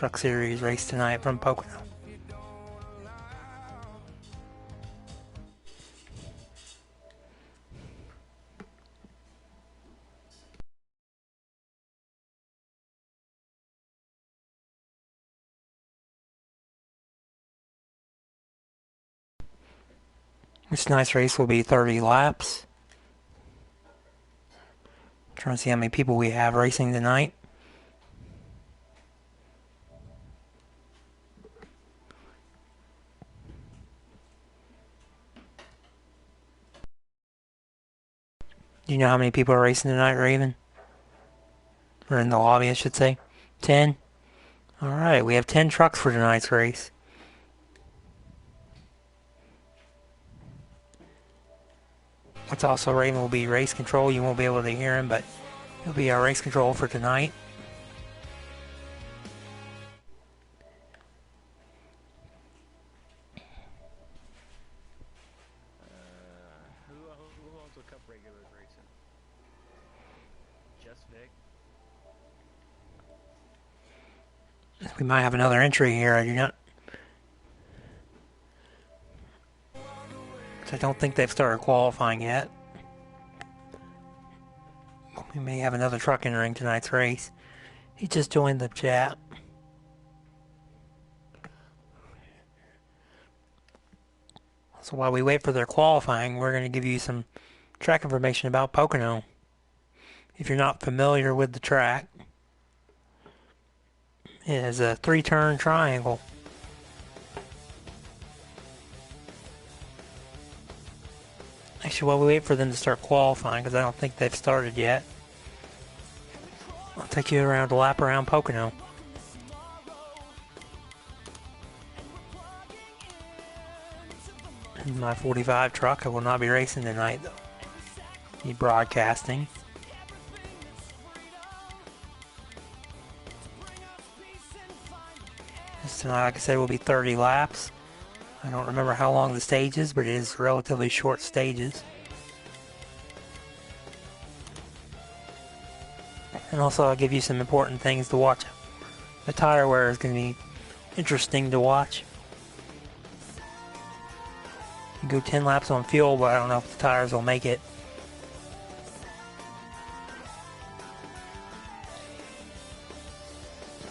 Truck Series race tonight from Pocono. This tonight's race will be 30 laps. Trying to see how many people we have racing tonight. Do you know how many people are racing tonight, Raven? Or in the lobby, I should say. 10? Alright, we have 10 trucks for tonight's race. It's also Raven will be race control. You won't be able to hear him, but he'll be our race control for tonight. Who owns the Cup regulars racing? Just Vic? We might have another entry here. I do not. I don't think they've started qualifying yet. We may have another truck entering tonight's race. He just joined the chat. So while we wait for their qualifying, we're going to give you some track information about Pocono. If you're not familiar with the track, it is a 3-turn triangle. Actually, while we wait for them to start qualifying, because I don't think they've started yet, I'll take you around a lap around Pocono. In my 45 truck, I will not be racing tonight, though. Be broadcasting. This tonight, like I said, will be 30 laps. I don't remember how long the stage is, but it is relatively short stages. And also I'll give you some important things to watch. The tire wear is going to be interesting to watch. You go 10 laps on fuel, but I don't know if the tires will make it.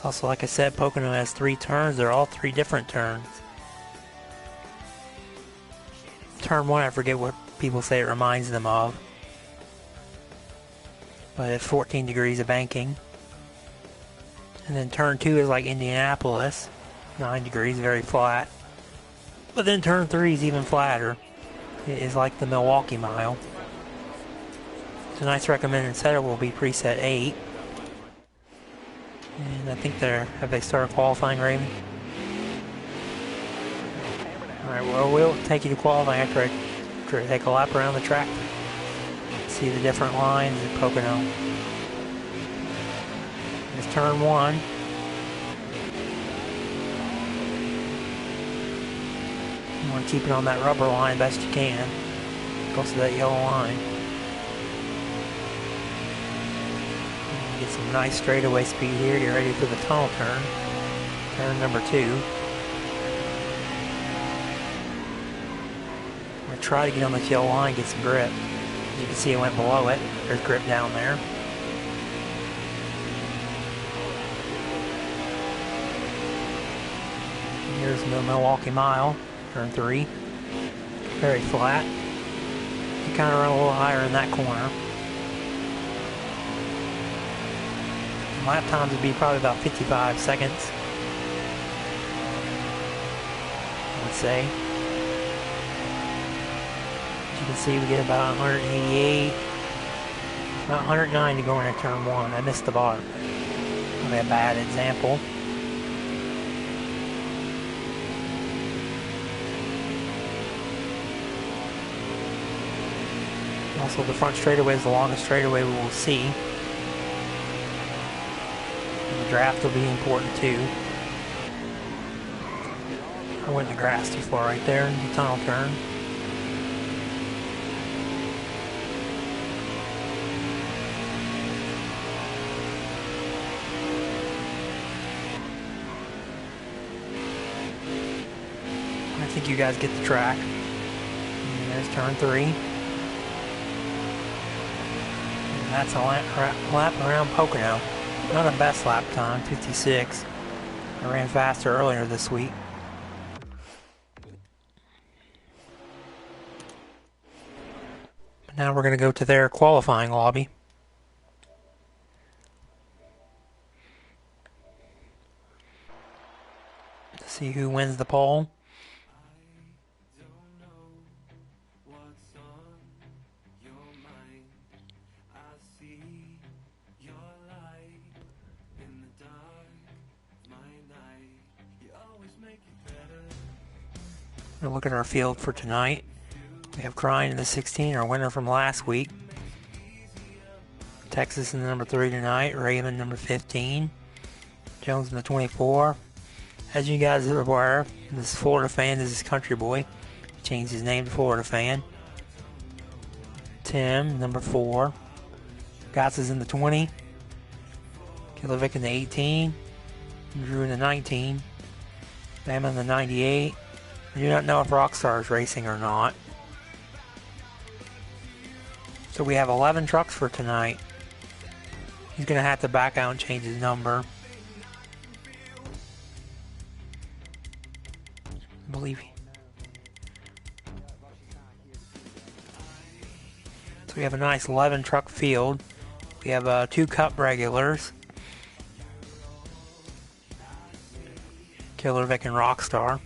Also, like I said, Pocono has 3 turns. They're all 3 different turns. Turn 1, I forget what people say it reminds them of. But it's 14 degrees of banking. And then turn 2 is like Indianapolis. 9 degrees, very flat. But then turn 3 is even flatter. It is like the Milwaukee Mile. Tonight's recommended setup will be preset 8. And I think have they started qualifying, Raven? Alright, well, we'll take you to qualifying after I take a lap around the track. See the different lines at Pocono. There's turn 1. You want to keep it on that rubber line best you can. Close to that yellow line. Get some nice straightaway speed here. Get ready for the tunnel turn. Turn number 2. Try to get on this yellow line, get some grip. As you can see, it went below it. There's grip down there. Here's the Milwaukee Mile, turn 3. Very flat. You kind of run a little higher in that corner. Lap times would be probably about 55 seconds, I would say. You can see we get about 188, about 190 going into turn 1. I missed the bottom. Probably a bad example. Also, the front straightaway is the longest straightaway we will see. And the draft will be important too. I went in the grass too far right there in the tunnel turn. think you guys get the track. And there's turn 3. And that's a lap around Pocono. Not a best lap time, 56. I ran faster earlier this week. But now we're going to go to their qualifying lobby. To see who wins the pole. We'll look at our field for tonight. We have Crine in the 16, our winner from last week. Texas in the number 3 tonight. Raven number 15. Jones in the 24. As you guys are aware, this Florida fan is his country boy. He changed his name to Florida fan. Tim, number 4. Gotts is in the 20. Kilovic in the 18. Drew in the 19. Bama in the 98. I do not know if Rockstar is racing or not. So we have 11 trucks for tonight. He's going to have to back out and change his number. I believe he. So we have a nice 11 truck field. We have 2 Cup regulars. Killer Vic and Rockstar.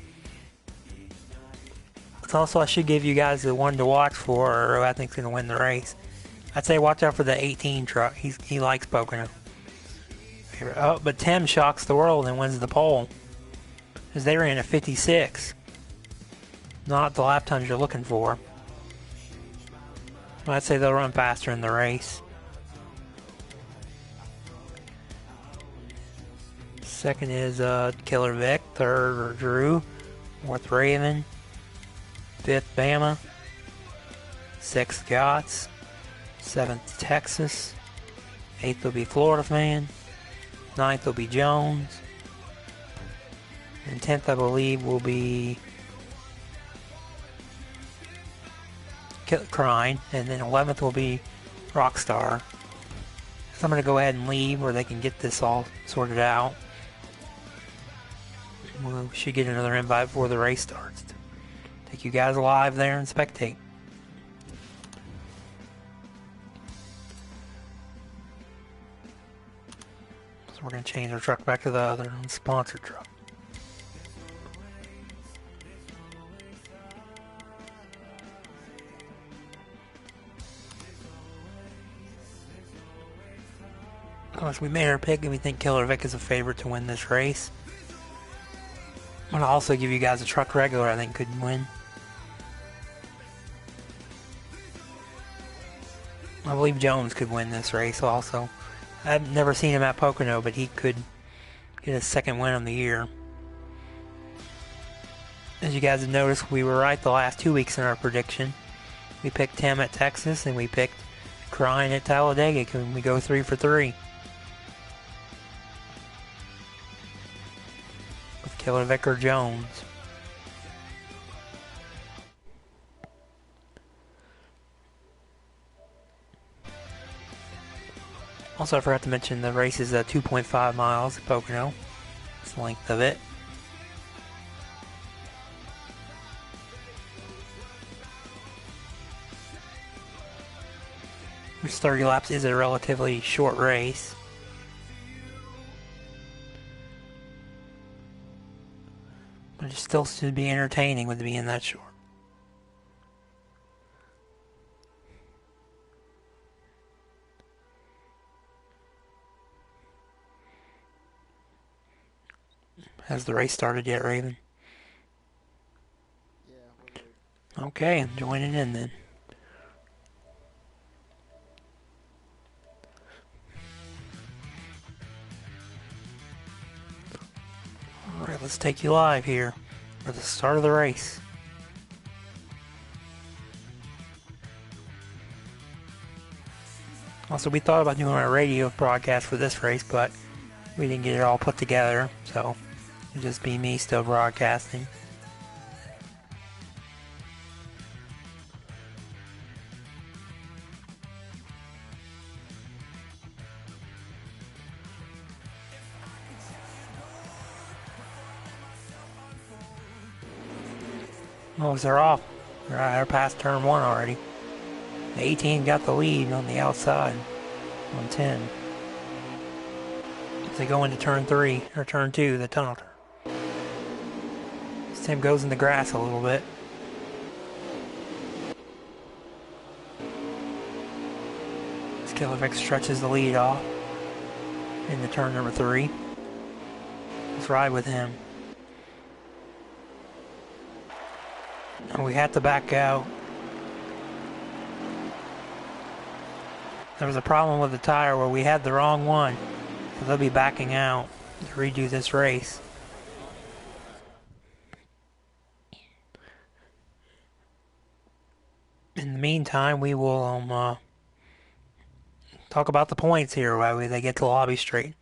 Also, I should give you guys the one to watch for, or who I think is going to win the race. I'd say watch out for the 18 truck. He likes Pocono. Oh, but Tim shocks the world and wins the pole, as they ran a 56. Not the lap times you're looking for. I'd say they'll run faster in the race. Second is Killer Vic. Third, Drew. Fourth, Raven. 5th, Bama. 6th, Gotts. 7th, Texas. 8th will be Florida fan. 9th will be Jones. And 10th, I believe, will be Crine. And then 11th will be Rockstar. So I'm going to go ahead and leave where they can get this all sorted out. We should get another invite before the race starts. Take you guys live there and spectate. So we're going to change our truck back to the other sponsored truck. Of course, we made our pick and we think Killer Vic is a favorite to win this race. I'm going to also give you guys a truck regular I think could win. I believe Jones could win this race also. I've never seen him at Pocono, but he could get a second win on the year. As you guys have noticed, we were right the last 2 weeks in our prediction. We picked Tim at Texas, and we picked Crine at Talladega. Can we go 3 for 3? With Killer Vic or Jones. Also, I forgot to mention the race is 2.5 miles at Pocono. That's the length of it. Which 30 laps is a relatively short race. But it still should be entertaining with it being that short. Has the race started yet, Raven? Yeah, we're good. Okay, I'm joining in then. Alright, let's take you live here for the start of the race. Also, we thought about doing a radio broadcast for this race, but we didn't get it all put together, so it'll just be me still broadcasting. Oh, they're off. They're past turn 1 already. The 18 got the lead on the outside on 10. As they go into turn 3, or turn 2, the tunnel turn. Tim goes in the grass a little bit. Skillevic stretches the lead off into turn number 3. Let's ride with him. And we have to back out. There was a problem with the tire where we had the wrong one. So they'll be backing out to redo this race. In the meantime, we will talk about the points here while they get the lobby straight.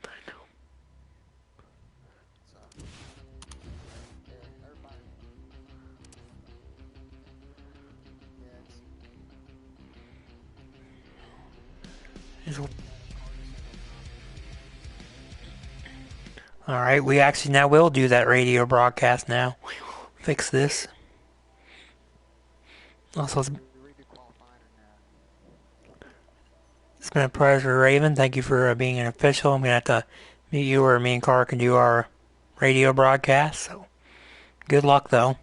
Alright, we actually now will do that radio broadcast now. Fix this. Also, it's been a pleasure, Raven. Thank you for being an official. I'm going to have to meet you where me and Carr can do our radio broadcast. So, good luck, though.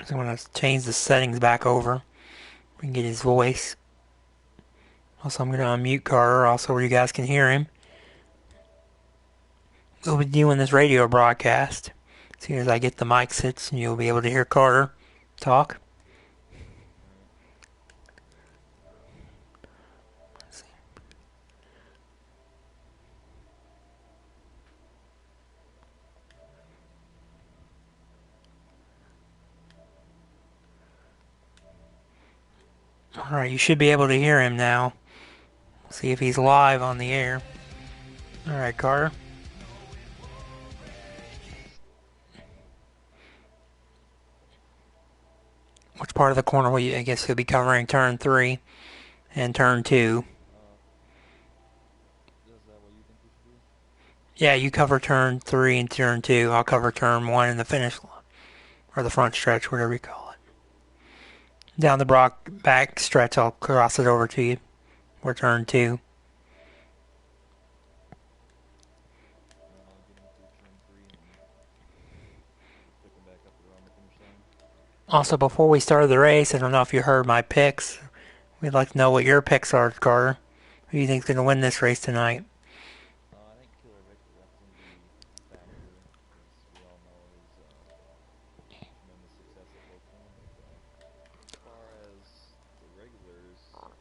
So I'm going to change the settings back over. We can get his voice. Also, I'm going to unmute Carter, also where you guys can hear him. We'll be doing this radio broadcast. As soon as I get the mic sits, and you'll be able to hear Carter talk. Alright, you should be able to hear him now. See if he's live on the air. Alright, Carter. Which part of the corner will you, I guess you'll be covering turn 3 and turn 2. Yeah, you cover turn 3 and turn 2. I'll cover turn 1 and the finish line. Or the front stretch, whatever you call it. Down the back stretch, I'll cross it over to you. Or turn 2. Also, before we started the race, I don't know if you heard my picks. We'd like to know what your picks are, Carter. Who do you think's going to win this race tonight? I think Killer Vic will definitely be a factor, as we all know his tremendous success at Pocono. But as far as the regulars, I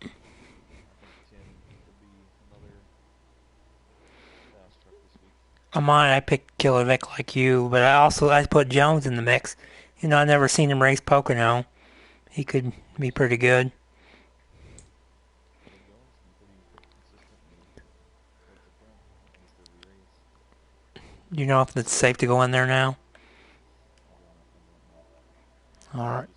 think Tim could be another fast truck this week. On mine, I picked Killer Vic like you, but I put Jones in the mix. You know, I've never seen him race Pocono. He could be pretty good. Do you know if it's safe to go in there now? Alright.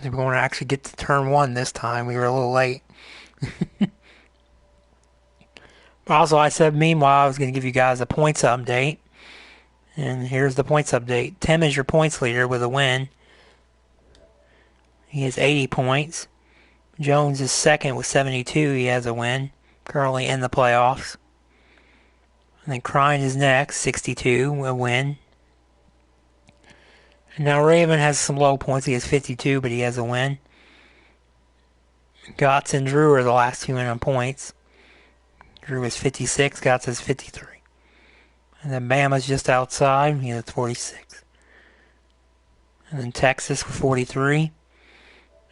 We're going to actually get to turn 1 this time. We were a little late. Also, I said meanwhile I was going to give you guys a points update. And here's the points update. Tim is your points leader with a win. He has 80 points. Jones is second with 72. He has a win. Currently in the playoffs. And then Crine is next, 62, a win. And now Raven has some low points. He has 52, but he has a win. Gotts and Drew are the last two in on points. Drew is 56, Gotts is 53. And then Bama's just outside, he has 46. And then Texas with 43.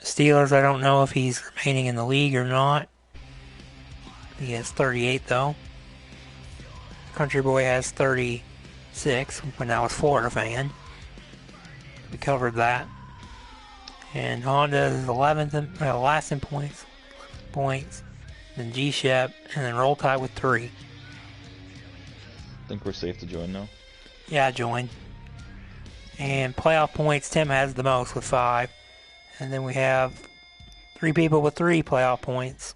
Steelers, I don't know if he's remaining in the league or not. He has 38 though. Country Boy has 36, when I was Florida fan. We covered that. And Honda is 11th, last in points. Then G-Shep, and then Roll Tide with 3. Think we're safe to join now? Yeah, join. And playoff points, Tim has the most with 5. And then we have 3 people with 3 playoff points.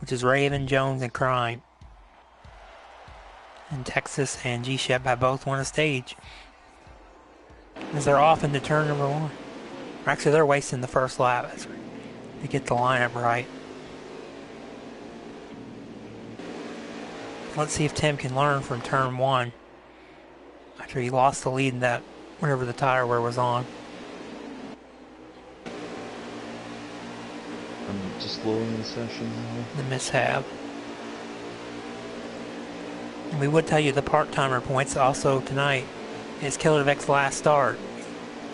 which is Raven, Jones, and Crime. And Texas and G-Shep have both won a stage, as they're off into turn number 1. Actually, they're wasting the first lap to get the lineup right. Let's see if Tim can learn from turn 1 after he lost the lead in that whenever the tire wear was on. I'm just slowing the session now. The mishap. And we would tell you the part-timer points also tonight is Killer Vic's last start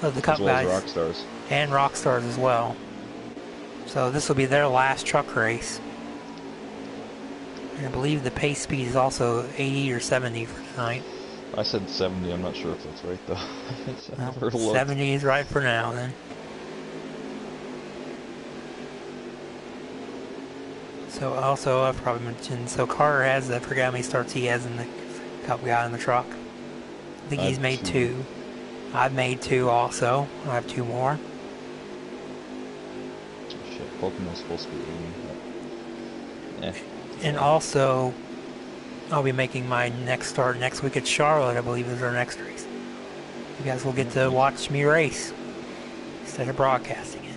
of the Cup guys. As well as Rockstars. And Rockstars as well. So this will be their last truck race. And I believe the pace speed is also 80 or 70 for tonight. I said 70, I'm not sure if that's right though. Well, 70 is right for now then. So also I've probably mentioned, so Carter has, I forgot how many starts he has in the Cup guy in the truck. I think he's made 2. I've made 2 also. I have 2 more. Shit, Pocono's supposed to be 80. And also, I'll be making my next start next week at Charlotte, I believe is our next race. You guys will get to watch me race instead of broadcasting it.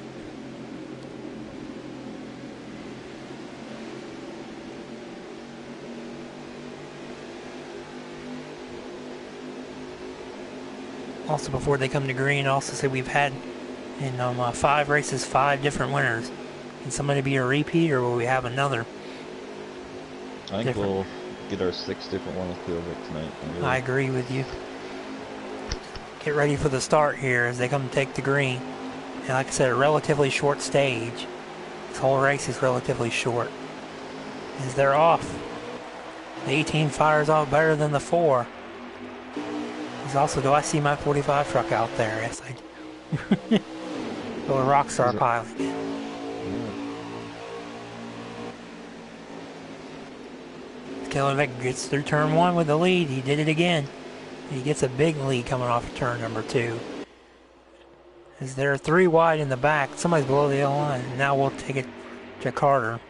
Also, before they come to green, also say we've had in 5 races, 5 different winners. Can somebody be a repeat, or will we have another? I think we'll get our 6 different ones with Killer Vic tonight. Really. I agree with you. Get ready for the start here as they come to take the green. And like I said, a relatively short stage. This whole race is relatively short. As they're off. The 18 fires off better than the 4. He's also, do I see my 45 truck out there? Yes, I do. Go a Rockstar pilot again. Killer Vic gets through turn 1 with the lead. He did it again. He gets a big lead coming off of turn number 2. As there are 3 wide in the back. Somebody's below the yellow line. Now we'll take it to Carter.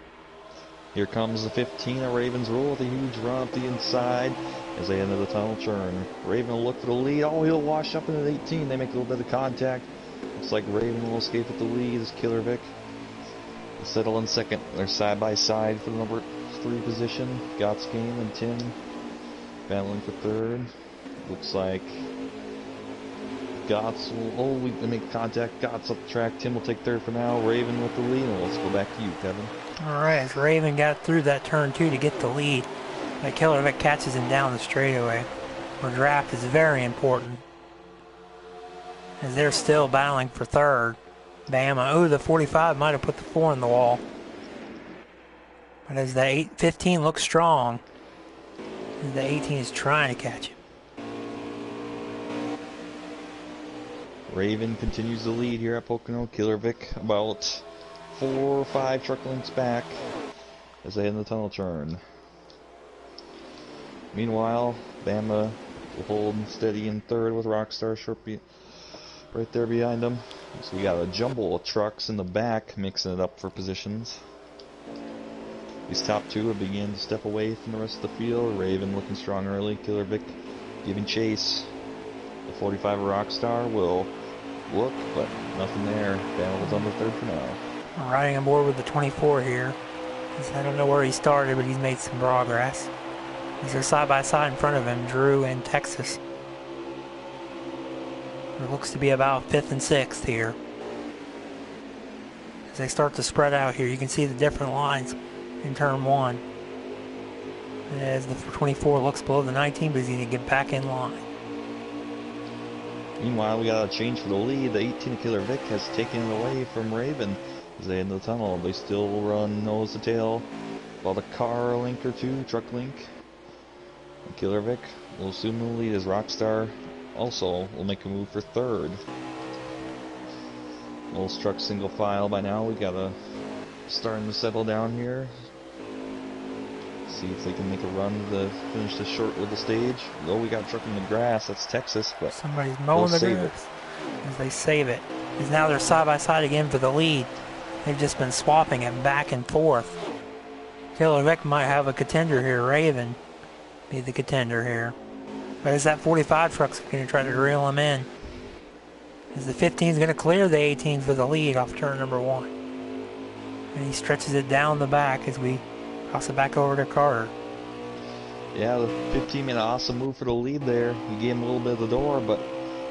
Here comes the 15 of Raven's Rule with a huge run up the inside as they enter the tunnel turn. Raven will look for the lead. Oh, he'll wash up into the 18. They make a little bit of contact. Looks like Raven will escape with the lead as Killer Vic will settle in second. They're side by side for the number 3 position. Gott's Game and Tim battling for third. Looks like Gott's will, we make contact. Gott's up the track. Tim will take third for now. Raven with the lead. And let's go back to you, Kevin. Alright, as Raven got through that turn 2 to get the lead, but Killer Vic catches him down the straightaway, where draft is very important. As they're still battling for third. Bama. Oh, the 45 might have put the 4 in the wall. But as the 15 looks strong, the 18 is trying to catch him. Raven continues the lead here at Pocono. Killer Vic about 4 or 5 truck lengths back as they end the tunnel turn. Meanwhile, Bama will hold steady in third with Rockstar right there behind them. So we got a jumble of trucks in the back mixing it up for positions. These top 2 have begun to step away from the rest of the field. Raven looking strong early. Killer Vic giving chase. The 45 Rockstar will look, but nothing there. Bama was under third for now. Riding on board with the 24 here. I don't know where he started, but he's made some progress. They're side by side in front of him, Drew and Texas. It looks to be about 5th and 6th here. As they start to spread out here, you can see the different lines in turn 1. As the 24 looks below the 19, but he's going to get back in line. Meanwhile, we got a change for the lead. The 18 Killer Vic has taken it away from Raven as they enter the tunnel. They still will run nose to tail. About a car link or 2, truck link. And Killer Vic will assume the lead as Rockstar also will make a move for third. Most truck single file by now. We got a starting to settle down here. See if they can make a run to finish this short little stage. Oh, we got a truck in the grass. That's Texas, but somebody's mowing the grass as they save it. Because now they're side by side again for the lead. They've just been swapping it back and forth. Killer Vic might have a contender here. Raven be the contender here. But is that 45 truck's going to try to reel him in? Is the 15 is going to clear the 18 for the lead off turn number 1. And he stretches it down the back as we cross it back over to Carter. Yeah, the 15 made an awesome move for the lead there. He gave him a little bit of the door, but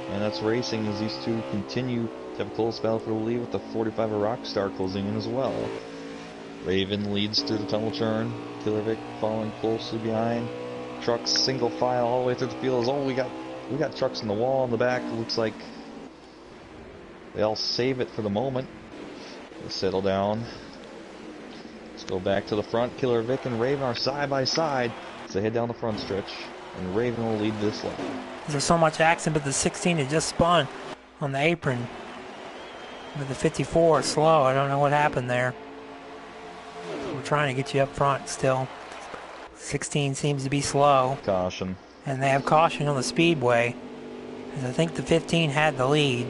and that's racing as these two continue to have a close battle for the lead with the 45 of Rockstar closing in as well. Raven leads through the tunnel turn. Killer Vic following closely behind. Trucks single file all the way through the field. Oh, we got trucks in the wall in the back. It looks like they all save it for the moment. They settle down. Let's go back to the front. Killer Vic and Raven are side by side as they head down the front stretch, and Raven will lead this lap. There's so much action, but the 16 had just spun on the apron. But the 54 is slow. I don't know what happened there. We're trying to get you up front still. 16 seems to be slow. Caution. And they have caution on the speedway. Because I think the 15 had the lead.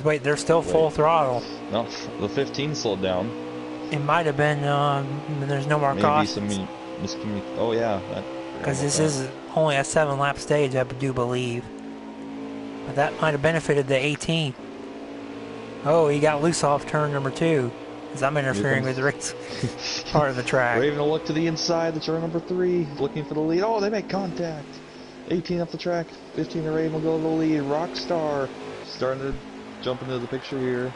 Wait, they're still full throttle. No, the 15 slowed down. It might have been, there's no more caution. Maybe some miscommunication. Oh, yeah. Because this is only a 7-lap stage, I do believe. But that might have benefited the 18. Oh, he got loose off turn number 2. Because I'm interfering with the race part of the track. Raven will look to the inside, the turn number 3, looking for the lead. Oh, they make contact. 18 up the track, 15 to Raven will go to the lead. Rockstar starting to jump into the picture here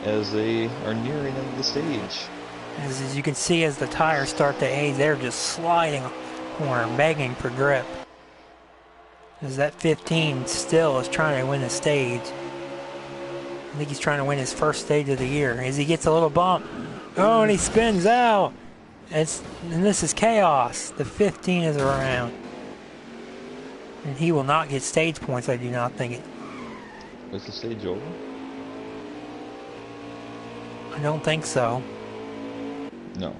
as they are nearing into the stage. As you can see, as the tires start to age, they're just sliding a corner, begging for grip. As that 15 still is trying to win the stage. I think he's trying to win his first stage of the year. As he gets a little bump. Oh, and he spins out. And this is chaos. The 15 is around. And he will not get stage points, I do not think. Is the stage over? I don't think so. No.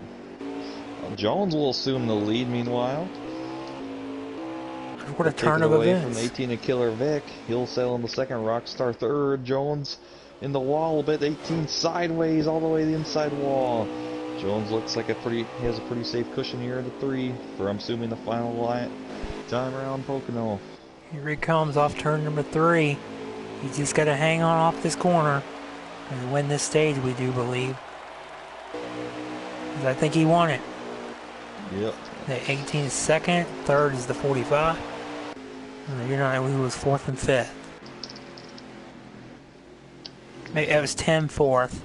Jones will assume the lead meanwhile. What a turn of events. From 18 to Killer Vic. He'll settle in the second. Rockstar third. Jones in the wall a bit. 18 sideways all the way to the inside wall. Jones looks like he has a pretty safe cushion here at the 3 for, I'm assuming, the final time around Pocono. Here he comes off turn number 3. He's just got to hang on off this corner and win this stage, we do believe. I think he won it. Yep. The 18 is second, third is the 45. And you know who was 4th and 5th. Maybe it was Tim 4th.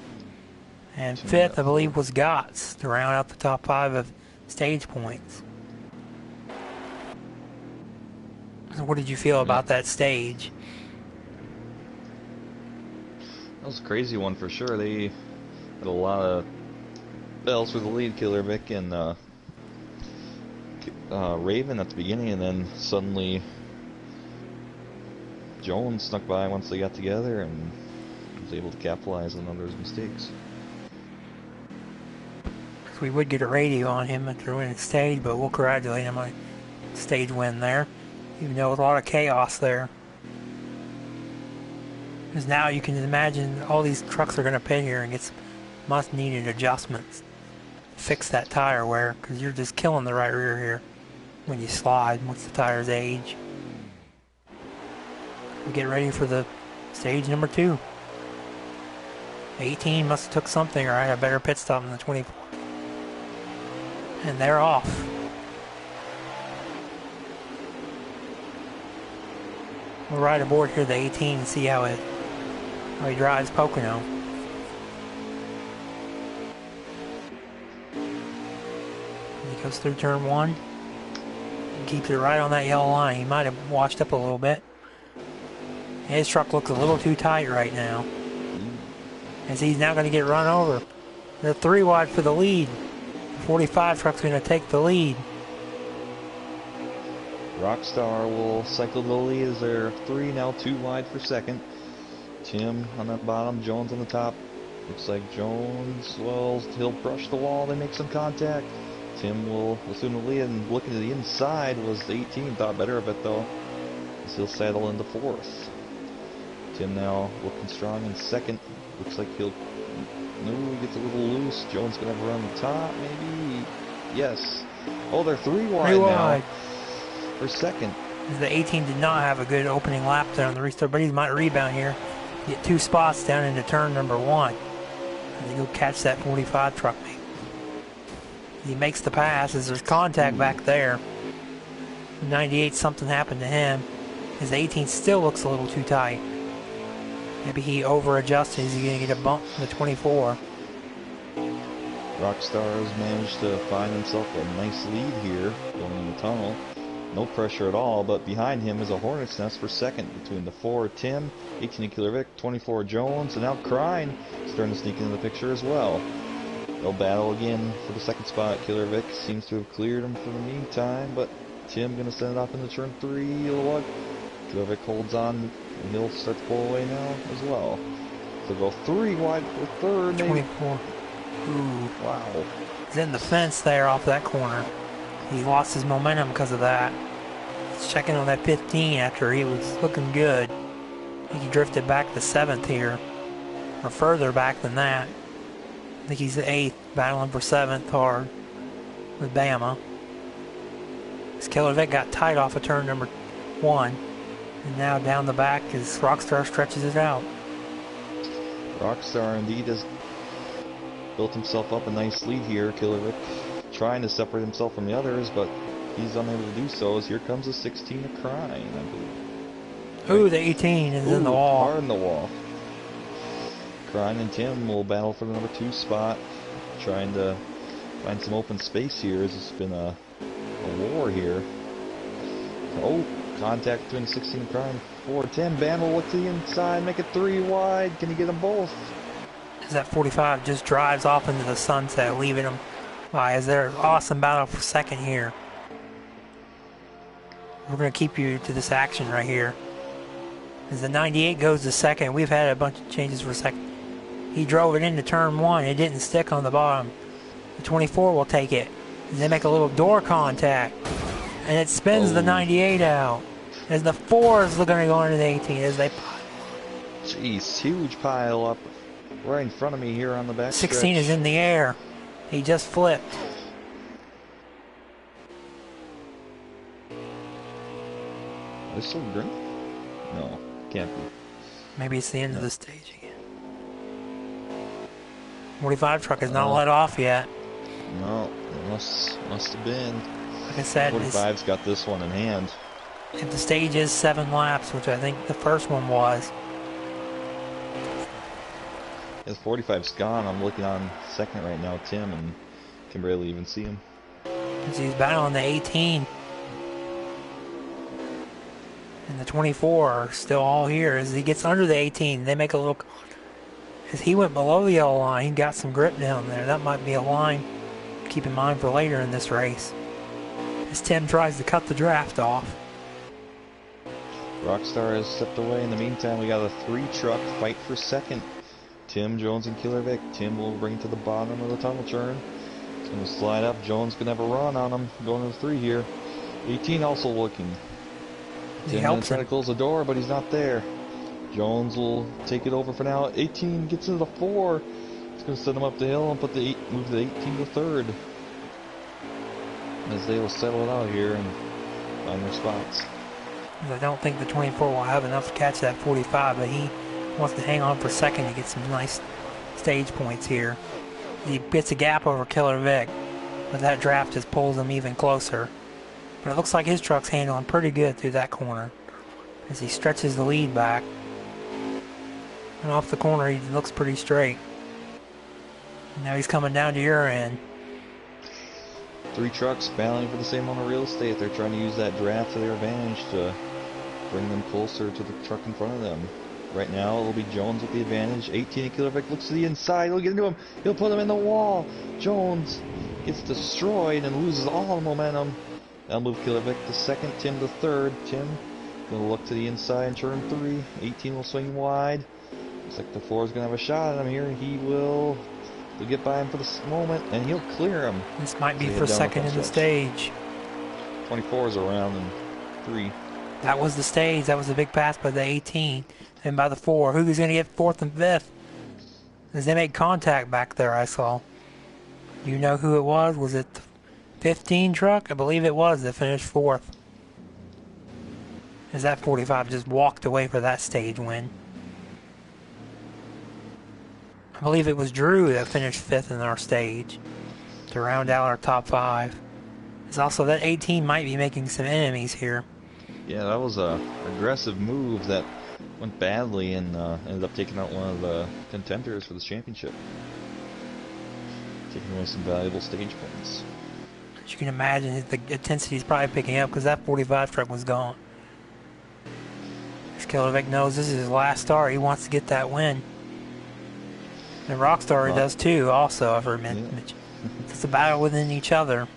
And 5th, I believe, was Gotts to round out the top 5 of stage points. So what did you feel about that stage? That was a crazy one for sure. They had a lot of bells for the lead, Killer Vic and Raven at the beginning, and then suddenly Jones snuck by once they got together and was able to capitalize on others' mistakes. We would get a radio on him after winning the stage, but we'll congratulate him on a stage win there, even though with a lot of chaos there. Because now you can imagine all these trucks are going to pit here and get some much needed adjustments. Fix that tire wear, because you're just killing the right rear here when you slide once the tires age. We get ready for the stage number 2. 18 must have took something or I had a better pit stop than the 24. And they're off. We'll ride aboard here the 18 and see how he drives Pocono. He goes through turn 1. He keeps it right on that yellow line. He might have washed up a little bit. His truck looks a little too tight right now. As he's now going to get run over. They're 3 wide for the lead. 45 truck's going to take the lead. Rockstar will cycle to the lead as they're 3, now 2 wide for second. Tim on the bottom, Jones on the top. Looks like Jones, well, he'll brush the wall, they make some contact. Tim will assume the lead, and looking to the inside was the 18, thought better of it though, as he'll settle into 4th. Tim now looking strong in second. Looks like he'll... No, he gets a little loose. Jones going to have a run the top, maybe? Yes. Oh, they're 3 wide now for second. The 18 did not have a good opening lap there on the restart, but he might rebound here. Get 2 spots down into turn number 1. And they go catch that 45 truck. He makes the pass as there's contact back there. 98, something happened to him. His 18 still looks a little too tight. Maybe he over-adjusted. He's going to get a bump from the 24. Rockstar has managed to find himself a nice lead here going in the tunnel. No pressure at all, but behind him is a hornet's nest for second between the 4 Tim, 18 Killer Vic, 24 Jones, and now Crine starting to sneak into the picture as well. They'll battle again for the second spot. Killer Vic seems to have cleared him for the meantime, but Tim going to send it off into turn 3. Look, Killer Vic holds on, and he'll start to pull away now as well. So go 3 wide for third. 24. Ooh. Wow. He's in the fence there off that corner. He lost his momentum because of that. He's checking on that 15 after he was looking good. I think he drifted back to 7th here, or further back than that. I think he's the 8th, battling for 7th hard with Bama. This Killer Vic got tight off of turn number 1, and now down the back as Rockstar stretches it out. Rockstar indeed has built himself up a nice lead here. Killer Vic trying to separate himself from the others, but he's unable to do so as here comes a 16 of Crine, I believe. Ooh, the 18 is in the wall. Hard in the wall. Crine and Tim will battle for the number 2 spot, trying to find some open space here as it's been a war here. Oh, contact between 16 and Crine. 4 Tim, Van will look to the inside, make it 3 wide. Can he get them both? As that 45 just drives off into the sunset, leaving him by as their awesome battle for second here. We're going to keep you to this action right here. As the 98 goes to second, we've had a bunch of changes for second. He drove it into turn 1. It didn't stick on the bottom. The 24 will take it. And they make a little door contact. And it spins the 98 out. As the 4 is looking to go into the 18 as they... Jeez, huge pile up right in front of me here on the back 16 stretch. is in the air. He just flipped. Are they still green? No, can't be. Maybe it's the end of the stage again. 45 truck is not let off yet. No, it must have been. Like I said, 45's got this one in hand. If the stage is 7 laps, which I think the first one was. As 45's gone, I'm looking on second right now, Tim, and can barely even see him. He's battling the 18. And the 24 are still all here. As he gets under the 18, they make a little... As he went below the yellow line, he got some grip down there. That might be a line to keep in mind for later in this race. As Tim tries to cut the draft off. Rockstar has stepped away. In the meantime, we got a 3-truck fight for second. Tim, Jones, and Killer Vic. Tim will bring to the bottom of the tunnel turn. It's going to slide up. Jones going to have a run on him going to the 3 here. 18 also looking. Tim going to try to close the door, but he's not there. Jones will take it over for now. 18 gets into the 4. It's going to send him up the hill and move the 18 to third. As they will settle it out here and find their spots. I don't think the 24 will have enough to catch that 45, but he wants to hang on for second to get some nice stage points here. He gets a gap over Killer Vic, but that draft just pulls him even closer. But it looks like his truck's handling pretty good through that corner as he stretches the lead back. And off the corner, he looks pretty straight. Now he's coming down to your end. 3 trucks battling for the same amount of real estate. They're trying to use that draft to their advantage to bring them closer to the truck in front of them. Right now, it'll be Jones with the advantage. 18 and Killer Vic looks to the inside. He'll get into him. He'll put him in the wall. Jones gets destroyed and loses all the momentum. That'll move Killer Vic to second. Tim to third. Tim will look to the inside in turn 3. 18 will swing wide. Looks like the 4 is going to have a shot at him here. He will get by him for this moment, and he'll clear him. This might be for second in the stage. 24 is around in 3. That was the stage. That was a big pass by the 18. and by the 4. Who's going to get 4th and 5th? As they made contact back there, I saw. Do you know who it was? Was it the 15 truck? I believe it was that finished 4th. As that 45 just walked away for that stage win. I believe it was Drew that finished 5th in our stage to round out our top 5. It's also that 18 might be making some enemies here. Yeah, that was a aggressive move that went badly and ended up taking out one of the contenders for this championship. Taking away some valuable stage points. As you can imagine, the intensity is probably picking up because that 45 truck was gone. Kilovic knows this is his last start. He wants to get that win. And Rockstar does too, also, I've heard mentioned. It's a battle within each other.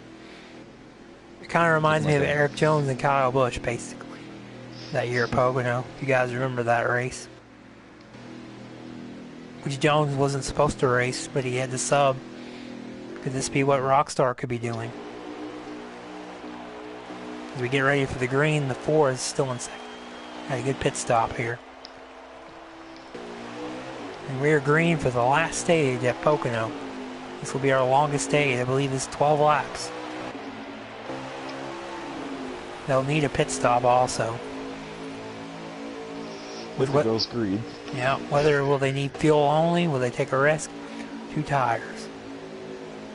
It kind of reminds me of Eric Jones and Kyle Busch, basically. That year at Pocono, if you guys remember that race. Which Jones wasn't supposed to race, but he had to sub. Could this be what Rockstar could be doing? As we get ready for the green, the 4 is still in second. Had a good pit stop here. And we're green for the last stage at Pocono. This will be our longest stage. I believe it's 12 laps. They'll need a pit stop also. With what goes green. Yeah, whether will they need fuel only? Will they take a risk? 2 tires.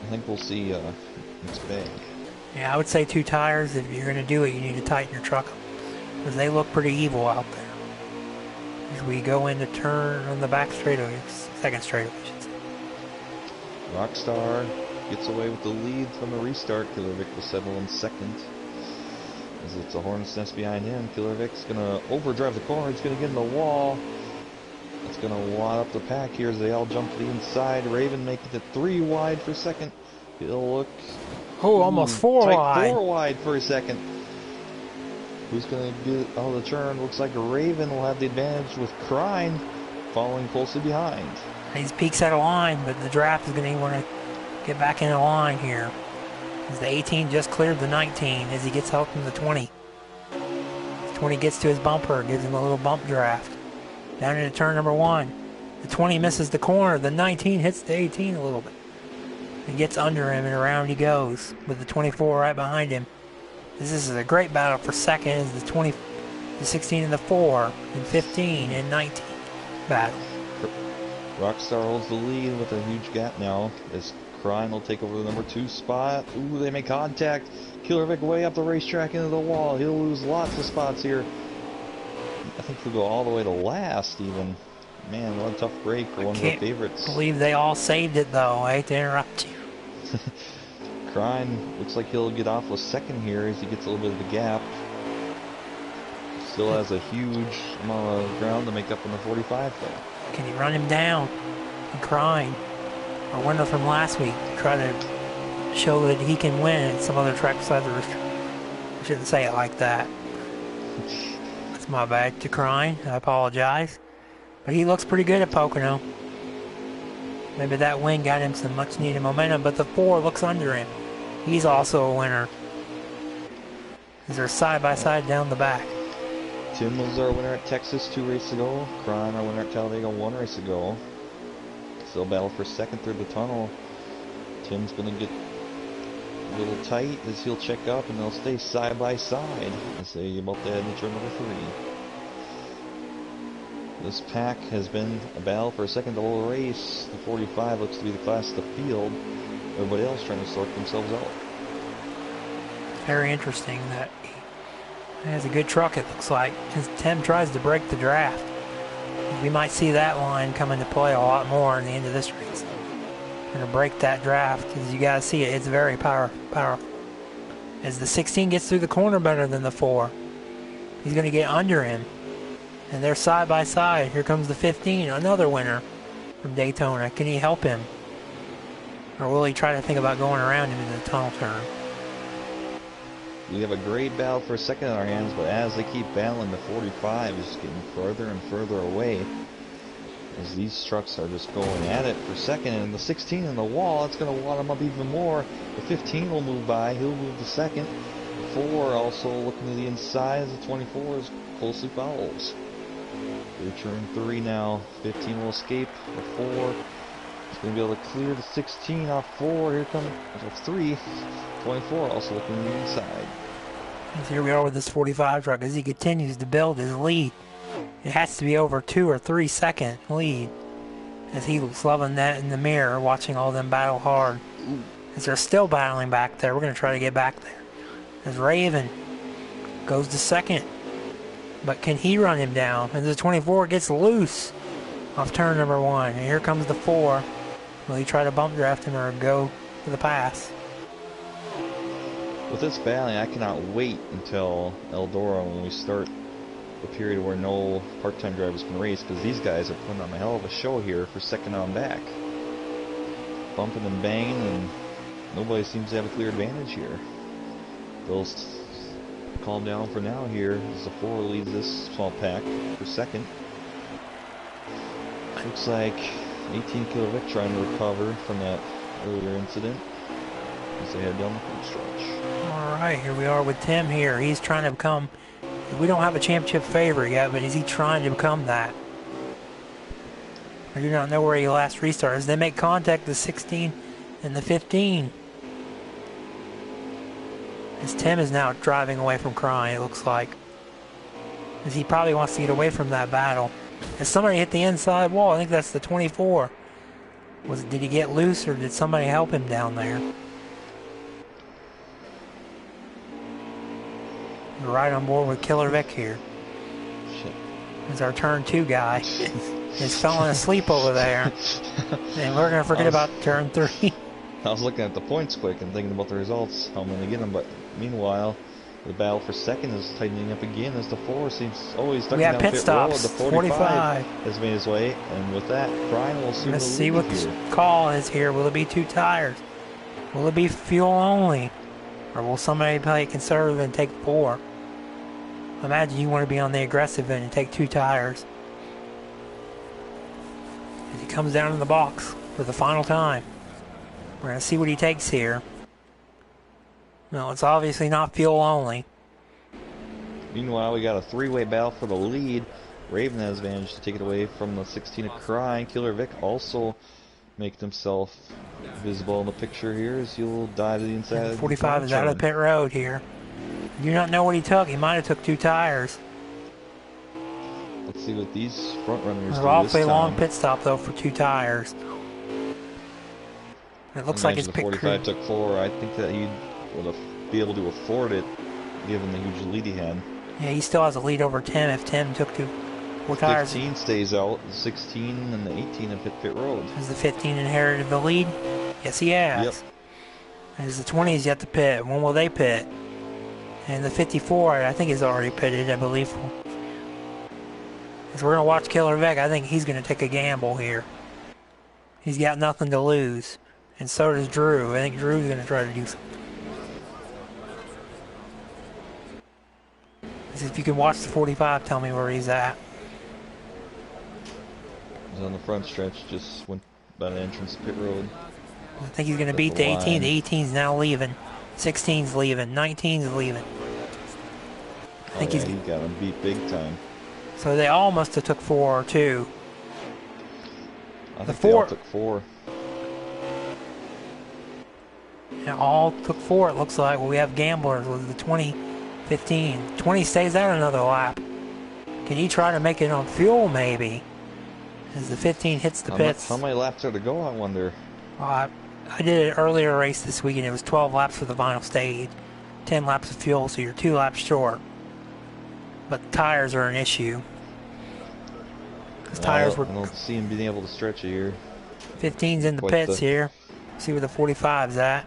I think we'll see mixed bag. Yeah, I would say 2 tires. If you're going to do it, you need to tighten your truck up. Because they look pretty evil out there. As we go into turn on the back straightaway, second straightaway, I should say. Rockstar gets away with the lead from the restart. Killervic will settle in second. As it's a hornet's nest behind him. Killervic's going to overdrive the corner. He's going to get in the wall. It's going to wad up the pack here as they all jump to the inside. Raven making it 3 wide for second. He'll look... Oh, almost 4 wide. 4 wide for a second. Who's going to get out of the turn? Looks like Raven will have the advantage with Crine following closely behind. He's peaks out of line, but the draft is going to want to get back into line here. As the 18 just cleared the 19 as he gets help from the 20. The 20 gets to his bumper, gives him a little bump draft. Down into turn number 1. The 20 misses the corner. The 19 hits the 18 a little bit. He gets under him and around he goes with the 24 right behind him. This is a great battle for second as the 20, the 16 and the 4, and 15 and 19 battle. Rockstar holds the lead with a huge gap now as Crine will take over the number 2 spot. Ooh, they make contact. Killervic way up the racetrack into the wall. He'll lose lots of spots here. I think he'll go all the way to last even. Man, what a tough break for one of our favorites. I believe they all saved it though. I hate to interrupt you. Crine looks like he'll get off a second here as he gets a little bit of a gap. Still has a huge amount of ground to make up in the 45 though. Can he run him down? And Crine, our winner from last week, try to show that he can win at some other track besides the rooster. I shouldn't say it like that. That's my bad to Crine. I apologize. But he looks pretty good at Pocono. Maybe that win got him some much needed momentum, but the 4 looks under him. He's also a winner. As they're side by side down the back. Tim was our winner at Texas 2 races ago. Crine our winner at Talladega 1 race ago. Still battle for second through the tunnel. Tim's going to get a little tight as he'll check up and they'll stay side by side as they about to head into turn number 3. This pack has been a battle for a second the whole race. The 45 looks to be the class of the field. Everybody else trying to sort themselves out. Very interesting that he has a good truck, it looks like. As Tim tries to break the draft. We might see that line come into play a lot more in the end of this race. Going to break that draft. As you guys see it, it's very powerful. As the 16 gets through the corner better than the 4. He's going to get under him. And they're side by side. Here comes the 15, another winner from Daytona. Can he help him? Or will he try to think about going around him in the tunnel turn? We have a great battle for a second in our hands, but as they keep battling, the 45 is getting further and further away. As these trucks are just going at it for second, and the 16 in the wall, it's going to wad him up even more. The 15 will move by, he'll move to second. The 4 also looking to the inside as the 24 is closely follows. Through turn 3 now. 15 will escape. The 4. He's going to be able to clear the 16 off 4. Here comes 3. 24 also looking on the inside. And here we are with this 45 truck as he continues to build his lead. It has to be over 2 or 3 second lead. As he's loving that in the mirror, watching all them battle hard. As they're still battling back there, we're going to try to get back there. As Raven goes to second. But can he run him down? And the 24 gets loose off turn number 1. And here comes the 4. Will he try to bump draft him or go for the pass? With this battling, I cannot wait until Eldora when we start the period where no part-time drivers can race, because these guys are putting on a hell of a show here for second on back. Bumping and banging, and nobody seems to have a clear advantage here. They'll calm down for now here as the 4 leads this small pack for second. Looks like 18 Killer Vic trying to recover from that earlier incident as they head down the home stretch. Alright, here we are with Tim here. He's trying to become... We don't have a championship favorite yet, but is he trying to become that? I do not know where he last restarted. As they make contact, the 16 and the 15. As Tim is now driving away from crying, it looks like. As he probably wants to get away from that battle. As somebody hit the inside wall, I think that's the 24. Did he get loose or did somebody help him down there? We're right on board with Killer Vic here. Shit. As our turn 2 guy is falling asleep over there. And we're going to forget about turn 3. I was looking at the points quick and thinking about the results, how I'm going to get them, but meanwhile, the battle for second is tightening up again as the 4 seems always stuck down pit pit stops. road. The 45 has made his way, and with that, Brian will soon Let's see what here. the call is here. Will it be 2 tires? Will it be fuel only? Or will somebody play conservative and take 4? Imagine you want to be on the aggressive end and take 2 tires. As he comes down in the box for the final time. We're going to see what he takes here. No, it's obviously not fuel only. Meanwhile, we got a 3-way battle for the lead. Raven has managed to take it away from the 16 of Crying. Killer Vic also making himself visible in the picture here as he'll dive to the inside. And 45 is out of the pit road here. Do not know what he took. He might have took 2 tires. Let's see what these front runners It's do an awfully this long time. pit stop though for 2 tires. It looks like his the pit 45 crew. took 4. I think that he would be able to afford it given the huge lead he had. Yeah, he still has a lead over Tim if Tim took 4 tires. 15 stays out, the 16 and the 18 have hit pit road. Has the 15 inherited the lead? Yes, he has. Yep. As the 20 is yet to pit. When will they pit? And the 54, I think, is already pitted, I believe. As we're going to watch Killer Vic, I think he's going to take a gamble here. He's got nothing to lose. And so does Drew. I think Drew's going to try to do something. If you can watch the 45, tell me where he's at. He's on the front stretch, just went by the entrance to pit road. I think he's going to beat the 18. The 18's now leaving. 16's leaving. 19's leaving. I think he got him beat big time. So they all must have took 4 or 2. I think they all took 4. Yeah, all took 4, it looks like. Well, we have gamblers with the 20, 15. 20 stays out another lap. Can he try to make it on fuel, maybe? As the 15 hits the pits. How many laps are to go, I wonder? I did an earlier race this week, and it was 12 laps for the final stage. 10 laps of fuel, so you're 2 laps short. But tires are an issue. Because tires were... I don't see him being able to stretch it here. 15's in the pits here. See where the 45's at.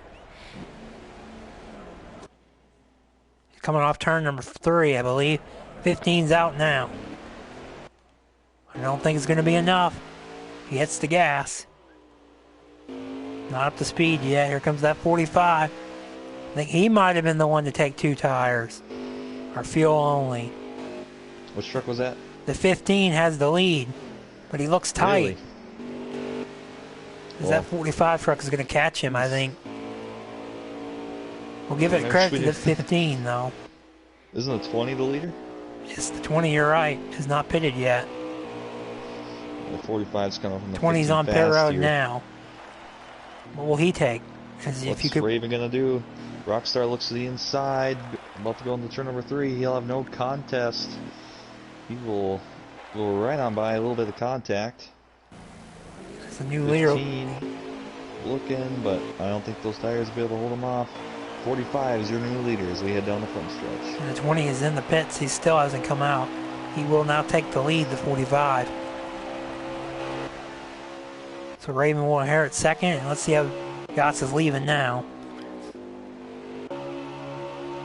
Coming off turn number 3, I believe. 15's out now. I don't think it's going to be enough. He hits the gas. Not up to speed yet. Here comes that 45. I think he might have been the one to take 2 tires. Or fuel only. Which truck was that? The 15 has the lead. But he looks tight. Really? That 45 truck is going to catch him, I think. We'll give it credit to the 15, though. Isn't the 20 the leader? Just the 20, you're right, is not pitted yet. The 45's coming from the 20's 15 on pit fast road here. now. What will he take? As if you What's could. Raven gonna do? Rockstar looks to the inside, about to go into turn number 3. He'll have no contest. He will go right on by a little bit of contact. It's a new leader. 15 looking, but I don't think those tires will be able to hold him off. 45 is your new leader as we head down the front stretch. And the 20 is in the pits. He still hasn't come out. He will now take the lead, the 45. So Raven will inherit second, and let's see how Gotts is leaving now.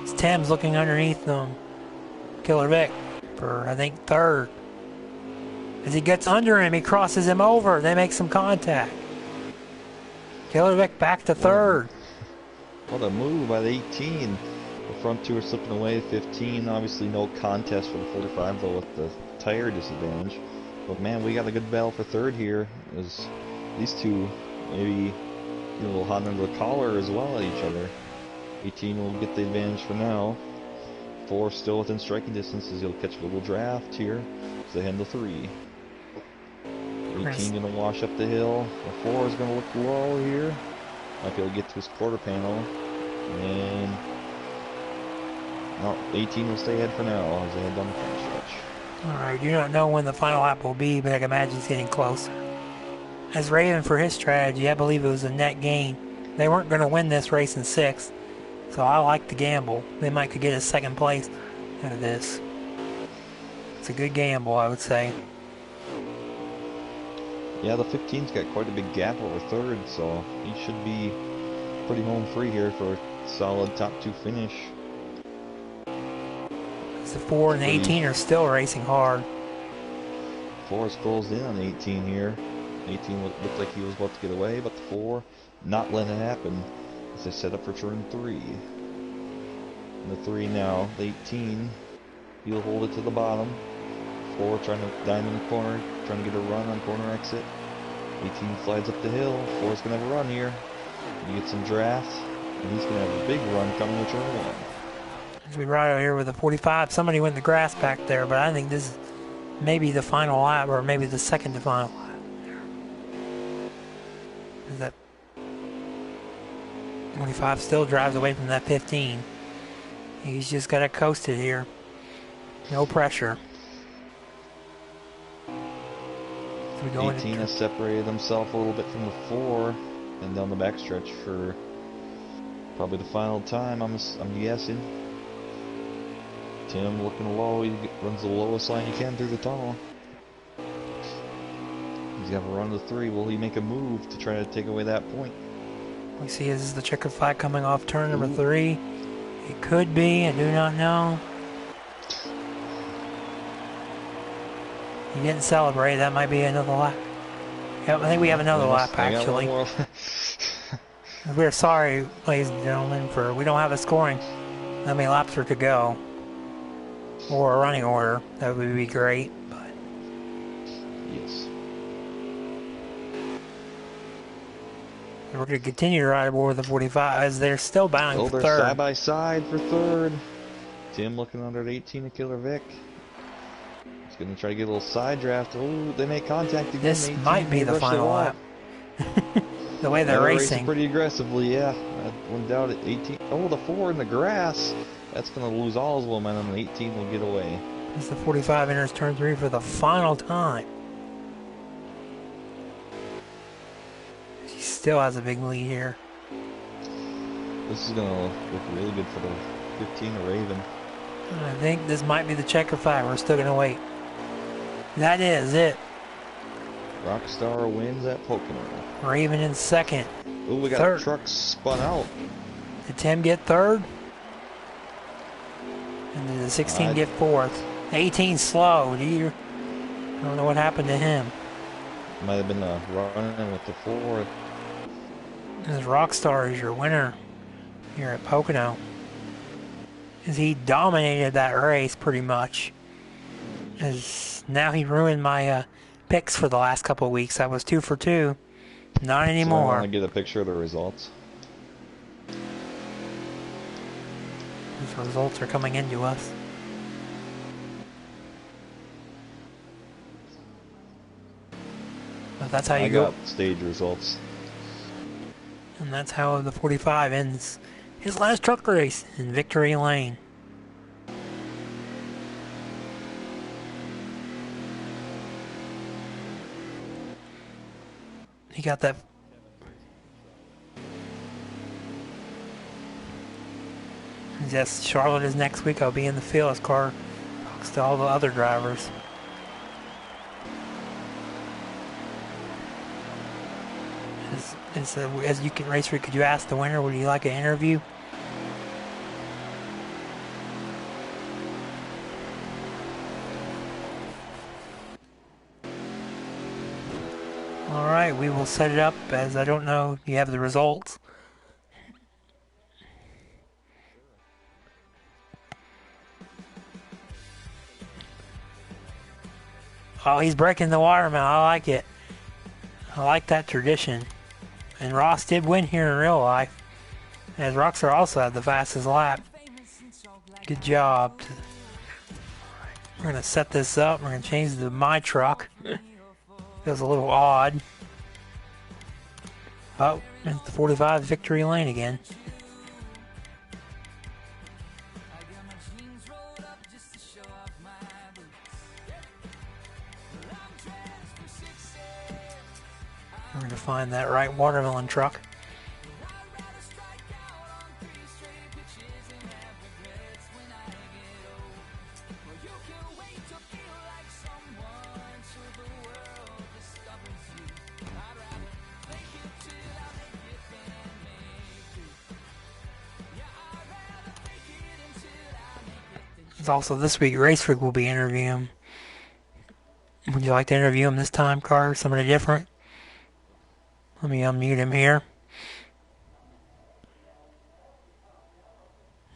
It's Tim's looking underneath them. Killer Vic for, I think, third. As he gets under him, he crosses him over. They make some contact. Killer Vic back to third. What a move by the 18. The front two are slipping away. 15, obviously no contest for the 45, though, with the tire disadvantage. But man, we got a good battle for third here. As these two maybe get a little hot under the collar as well at each other. 18 will get the advantage for now. 4 still within striking distance as he'll catch a little draft here. So they head to 3. 18 gonna wash up the hill. The 4 is gonna look low here. Might be able to get to his quarter panel. And no, 18 will stay ahead for now as they head down the front stretch. Alright, you don't know when the final lap will be, but I can imagine it's getting closer. As Raven, for his strategy, I believe it was a net gain. They weren't going to win this race in 6th, so I like the gamble. They might could get a second place out of this. It's a good gamble, I would say. Yeah, the 15's got quite a big gap over third, so he should be pretty home free here for a solid top 2 finish. The 4 and 18 are still racing hard. 4 is closed in on 18 here. 18 looked like he was about to get away, but the 4 not letting it happen as they set up for turn 3. And the 3 now, the 18, he'll hold it to the bottom. 4 trying to dime in the corner, trying to get a run on corner exit. 18 slides up the hill. 4's going to have a run here. You get some draft, and he's going to have a big run coming to turn 1. As we ride out here with a 45, somebody went in the grass back there, but I think this is maybe the final lap, or maybe the second to final lap. Is that 25 still drives away from that 15. He's just got to coast it here. No pressure. 18 has separated himself a little bit from the 4 and down the backstretch for probably the final time, I'm guessing. Tim looking low, he runs the lowest line he can through the tunnel. He's got to run to 3. Will he make a move to try to take away that point? We see this is the checkered flag coming off turn number 3. It could be, I do not know. He didn't celebrate, that might be another lap. Yep, I think we have another lap actually. We're sorry, ladies and gentlemen, we don't have a scoring. How many laps are to go? Or a running order, that would be great, but yes. We're going to continue to ride aboard the 45 as they're still battling for they're third. side by side for third. Tim looking under at 18 of Killer Vic. He's going to try to get a little side draft. Oh, they make contact again. This might be the final lap. The way they're racing. Pretty aggressively, yeah. I went down at 18. Oh, the 4 in the grass. That's going to lose all his momentum, and 18 will get away. As the 45 enters turn 3 for the final time. He still has a big lead here. This is going to look really good for the 15 of Raven. I think this might be the checker flag. We're still going to wait. That is it. Rockstar wins at Pocono. Raven in second. Oh, we got third. trucks spun out. Did Tim get third? And did the 16 get fourth? 18 slow. I don't know what happened to him. Might have been a run with the 4. This Rockstar is your winner here at Pocono. As he dominated that race pretty much. As now he ruined my picks for the last couple of weeks. I was 2 for 2. Not anymore. So I want to get a picture of the results. These results are coming into us. But that's how you I go. got stage results. And that's how the 45 ends his last truck race in victory lane. He got that. Yes, Charlotte is next week. I'll be in the field as car talks to all the other drivers. As you can race, could you ask the winner, would you like an interview? All right, we will set it up, as I don't know if you have the results. Oh, he's breaking the watermelon. I like it. I like that tradition. And Ross did win here in real life, as Rockstar also had the fastest lap. Good job. We're going to set this up. We're going to change to my truck. Feels a little odd. Oh, it's the 45 victory lane again. We're going to find that right watermelon truck. Also, this week, Raceford will be interviewing him. Would you like to interview him this time, Carter? Somebody different? Let me unmute him here.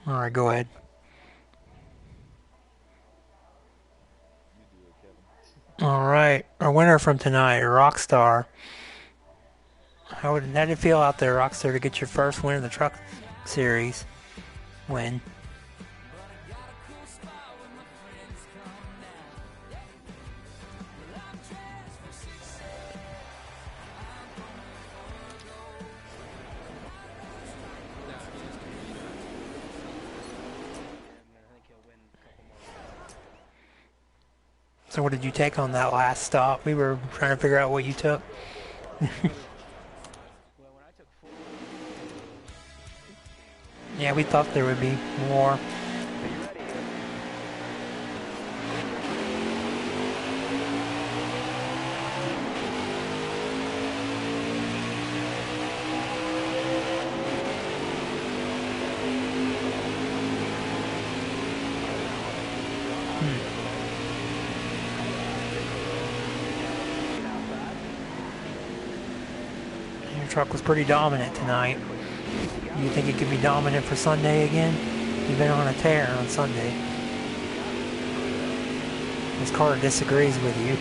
Alright, go ahead. Alright, our winner from tonight, Rockstar. How did it feel out there, Rockstar, to get your first win in the truck series win? So what did you take on that last stop? We were trying to figure out what you took. Yeah, we thought there would be more. Your truck was pretty dominant tonight. Do you think it could be dominant for Sunday again? You've been on a tear on Sunday. This car disagrees with you.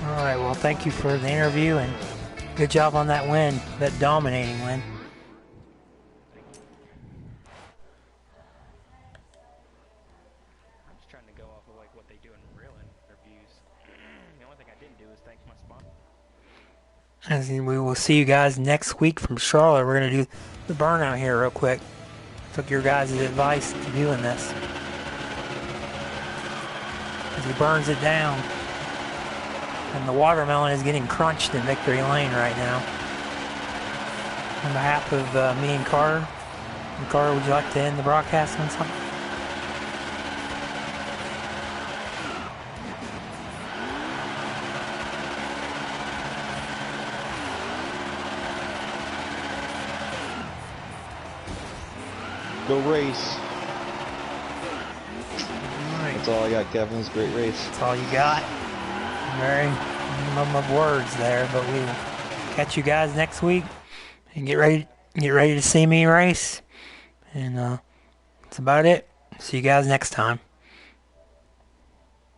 Alright, well, thank you for the interview and good job on that win, that dominating win. I'm just trying to go off of like what they do in real interviews. The only thing I didn't do is thank my sponsor. As we will see you guys next week from Charlotte. We're going to do the burnout here real quick. Took your guys' advice to doing this. As he burns it down. And the watermelon is getting crunched in Victory Lane right now. On behalf of me and Carter, would you like to end the broadcast on something? Go race. That's all I got, Kevin. It was a great race. That's all you got. Very minimum of words there, but we will catch you guys next week and get ready to see me race. And that's about it. See you guys next time.